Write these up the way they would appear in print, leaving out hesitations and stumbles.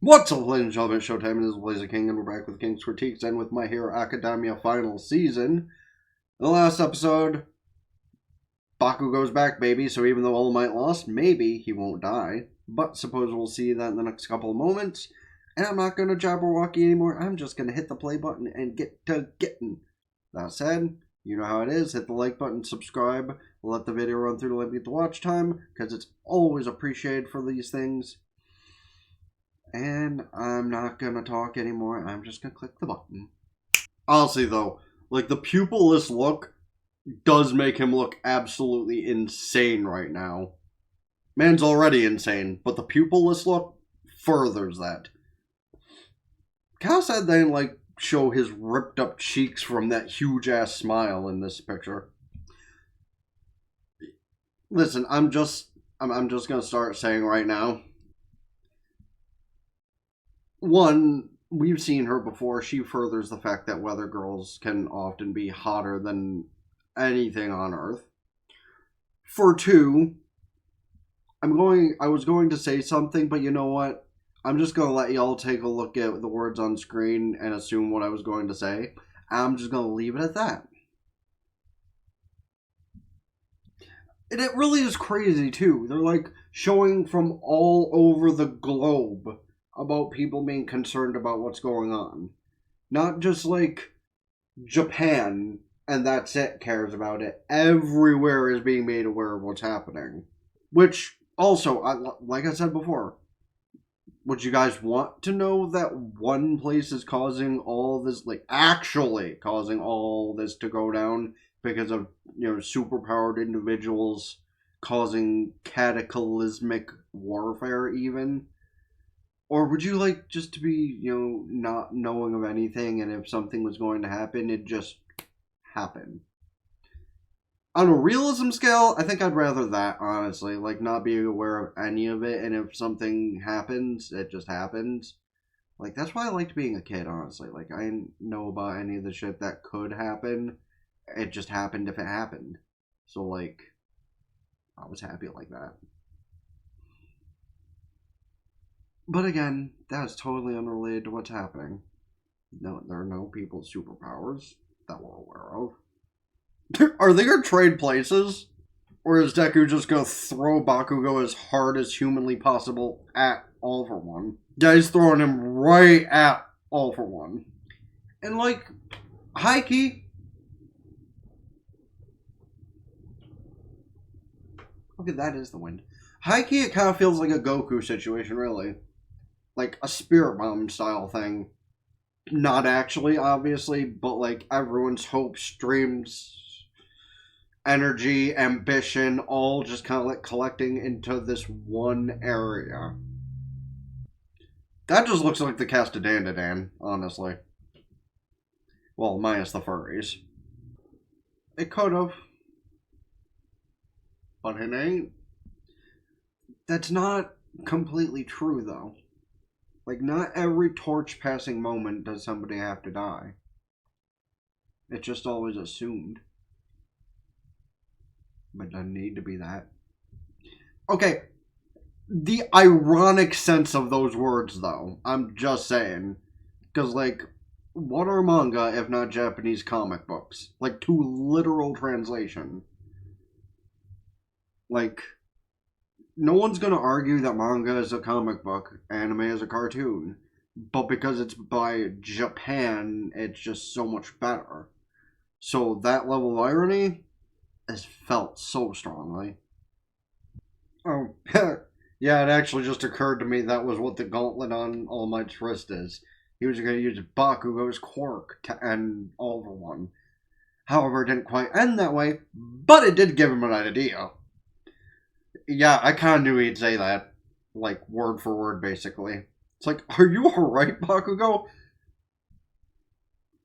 What's up, ladies and gentlemen? Showtime. It is Blazer King, and we're back with King's Critiques and with My Hero Academia final season. In the last episode, Baku goes back, baby, so even though All Might lost, maybe he won't die. But suppose we'll see that in the next couple of moments. And I'm not going to Jabberwocky anymore. I'm just going to hit the play button and get to getting. That said, you know how it is. Hit the like button, subscribe, let the video run through to limit the watch time, because it's always appreciated for these things. And I'm not gonna talk anymore. I'm just gonna click the button. Honestly, though, like, the pupilless look does make him look absolutely insane right now. Man's already insane, but the pupilless look furthers that. How sad they didn't, like, show his ripped up cheeks from that huge ass smile in this picture. Listen, I'm just gonna start saying right now. One, we've seen her before. She furthers the fact that weather girls can often be hotter than anything on Earth. For two, I was going to say something, but you know what? I'm just going to let y'all take a look at the words on screen and assume what I was going to say. I'm just going to leave it at that. And it really is crazy, too. They're, like, showing from all over the globe about people being concerned about what's going on. Not just, like, Japan, and that's it, cares about it. Everywhere is being made aware of what's happening. Which, also, like I said before, would you guys want to know that one place is causing all this, like, actually causing all this to go down because of, superpowered individuals causing cataclysmic warfare, even? Or would you like just to be, not knowing of anything, and if something was going to happen, it just happen? On a realism scale, I think I'd rather that, honestly. Like, not being aware of any of it, and if something happens, it just happens. Like, that's why I liked being a kid, honestly. Like, I didn't know about any of the shit that could happen. It just happened if it happened. So, like, I was happy like that. But again, that is totally unrelated to what's happening. No, there are no people with superpowers that we're aware of. Are they gonna trade places? Or is Deku just gonna throw Bakugo as hard as humanly possible at All for One? Yeah, he's throwing him right at All for One. And, like, high key. Okay, that is the wind. High key, it kind of feels like a Goku situation, really. Like a Spirit Bomb style thing. Not actually, obviously, but like everyone's hopes, dreams, energy, ambition, all just kind of like collecting into this one area. That just looks like the cast of Dandadan, honestly. Well, minus the furries. It could have. But it ain't. That's not completely true, though. Like, not every torch-passing moment does somebody have to die. It's just always assumed. But it doesn't need to be that. Okay, the ironic sense of those words, though. I'm just saying. Because, like, what are manga if not Japanese comic books? Like, to literal translation. Like, no one's going to argue that manga is a comic book, anime is a cartoon. But because it's by Japan, it's just so much better. So that level of irony is felt so strongly. Oh, yeah, it actually just occurred to me that was what the gauntlet on All Might's wrist is. He was going to use Bakugo's quirk to end All for One. However, it didn't quite end that way, but it did give him an idea. Yeah, I kind of knew he'd say that. Like, word for word, basically. It's like, are you alright, Bakugo?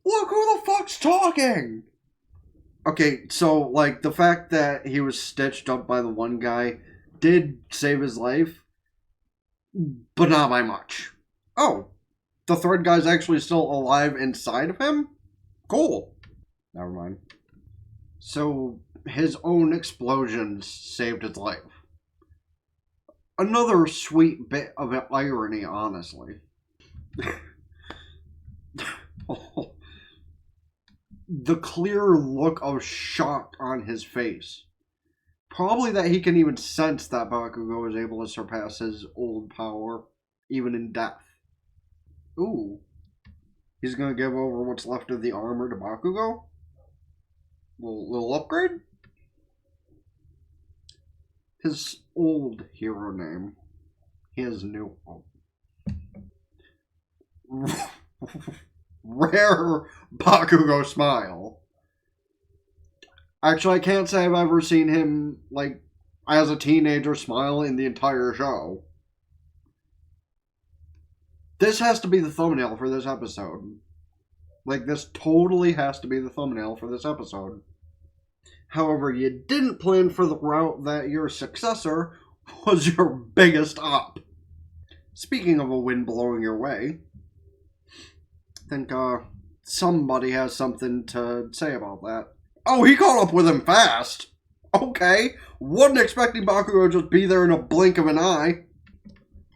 Look who the fuck's talking! Okay, so, like, the fact that he was stitched up by the one guy did save his life, but not by much. Oh, the third guy's actually still alive inside of him? Cool. Never mind. So, his own explosions saved his life. Another sweet bit of irony, honestly. The clear look of shock on his face. Probably that he can even sense that Bakugo is able to surpass his old power, even in death. Ooh. He's gonna give over what's left of the armor to Bakugo? Little upgrade? His old hero name. His new... Rare Bakugo smile. Actually, I can't say I've ever seen him, like, as a teenager smile in the entire show. This has to be the thumbnail for this episode. Like, this totally has to be the thumbnail for this episode. However, you didn't plan for the route that your successor was your biggest op. Speaking of a wind blowing your way, I think somebody has something to say about that. Oh, he caught up with him fast. Okay, wasn't expecting Bakugo to just be there in a blink of an eye.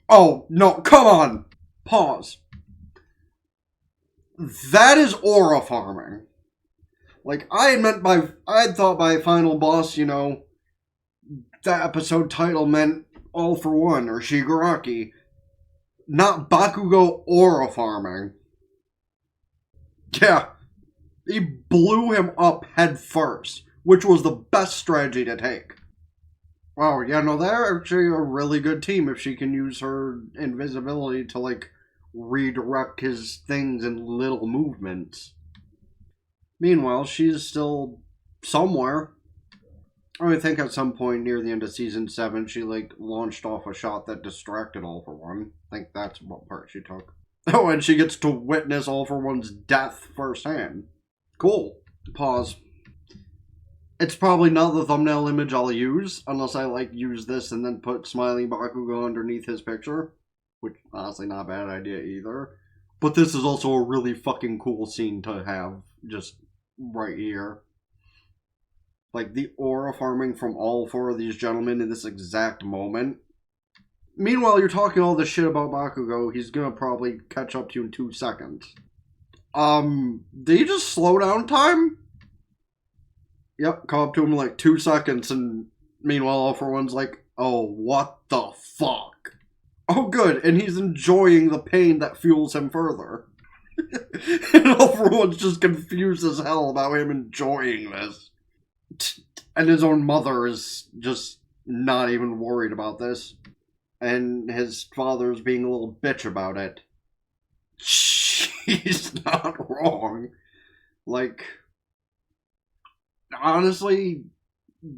Oh, no, come on. Pause. That is aura farming. Like, I had thought by final boss, you know, that episode title meant All for One or Shigaraki. Not Bakugo aura farming. Yeah, he blew him up head first, which was the best strategy to take. Wow, yeah, no, they're actually a really good team if she can use her invisibility to, like, redirect his things in little movements. Meanwhile, she's still somewhere. I think at some point near the end of Season 7, she, like, launched off a shot that distracted All for One. I think that's what part she took. Oh, and she gets to witness All for One's death firsthand. Cool. Pause. It's probably not the thumbnail image I'll use, unless I, like, use this and then put Smiling Bakugo underneath his picture. Which, honestly, not a bad idea either. But this is also a really fucking cool scene to have just right here. Like, the aura farming from all four of these gentlemen in this exact moment. Meanwhile, you're talking all this shit about Bakugo, he's gonna probably catch up to you in 2 seconds. Did he just slow down time? Yep, caught up to him in like 2 seconds, and meanwhile, All for One's like, oh, what the fuck? Oh, good, and he's enjoying the pain that fuels him further. And All for One's just confused as hell about him enjoying this. And his own mother is just not even worried about this. And his father's being a little bitch about it. She's not wrong. Like, honestly,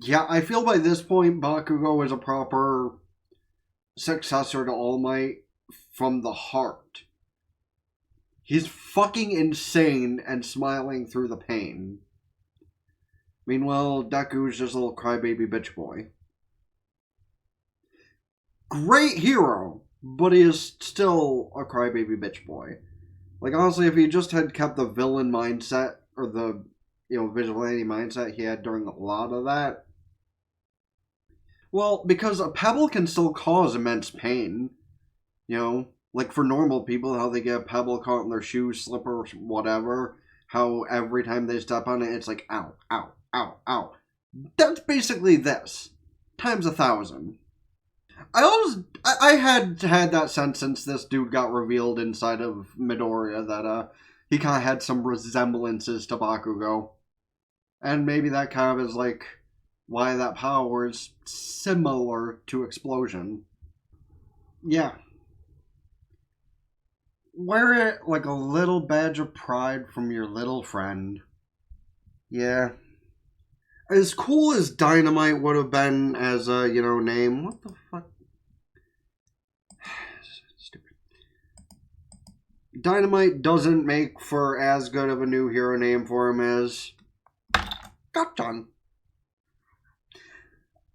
yeah, I feel by this point Bakugo is a proper successor to All Might from the heart. He's fucking insane and smiling through the pain. Meanwhile, Deku's just a little crybaby bitch boy. Great hero, but he is still a crybaby bitch boy. Like, honestly, if he just had kept the villain mindset, or the, you know, vigilante mindset he had during a lot of that. Well, because a pebble can still cause immense pain. You know, like for normal people, how they get a pebble caught in their shoe, slipper, whatever. How every time they step on it, it's like, ow, ow, ow, ow. That's basically this. Times 1,000. I had that sense since this dude got revealed inside of Midoriya that he kind of had some resemblances to Bakugo. And maybe that kind of is like why that power is similar to Explosion. Yeah. Wear it like a little badge of pride from your little friend. Yeah. As cool as Dynamite would have been as a, you know, name. What the fuck? Stupid. Dynamite doesn't make for as good of a new hero name for him as Gotchan.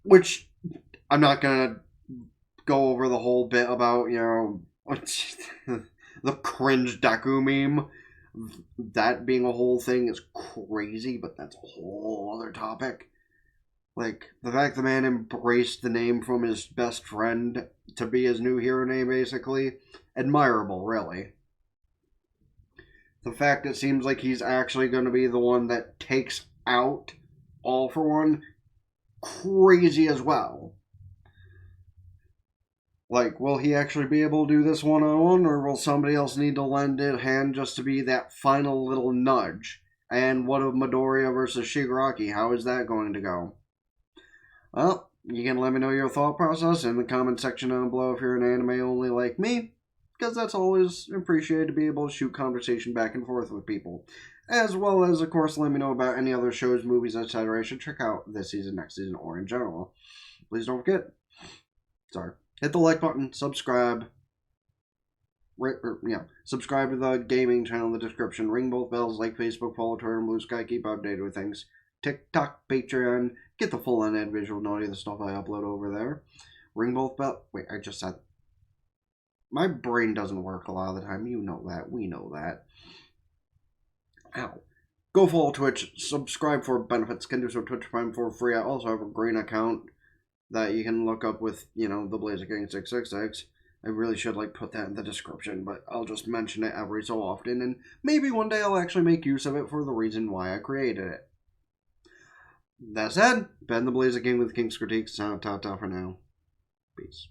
Which, I'm not gonna go over the whole bit about, you know, the cringe Deku meme. That being a whole thing is crazy, but that's a whole other topic. Like, the fact the man embraced the name from his best friend to be his new hero name, basically, admirable, really. The fact it seems like he's actually going to be the one that takes out All for One, crazy as well. Like, will he actually be able to do this one-on-one, or will somebody else need to lend a hand just to be that final little nudge? And what of Midoriya versus Shigaraki? How is that going to go? Well, you can let me know your thought process in the comment section down below if you're an anime only like me, because that's always appreciated to be able to shoot conversation back and forth with people. As well as, of course, let me know about any other shows, movies, etc. I should check out this season, next season, or in general. Please don't forget. Hit the like button, subscribe. Subscribe to the gaming channel in the description. Ring both bells like Facebook, follow Twitter, and Blue Sky. Keep updated with things. TikTok, Patreon. Get the full unedited visual note of the stuff I upload over there. Ring both bells. Wait, I just said. My brain doesn't work a lot of the time. You know that. We know that. Ow. Go follow Twitch. Subscribe for benefits. Can do so Twitch Prime for free. I also have a green account that you can look up with, the Blazer King 666. I really should put that in the description, but I'll just mention it every so often, and maybe one day I'll actually make use of it for the reason why I created it. That said, Ben the Blazer King with King's Critique. Ta for now. Peace.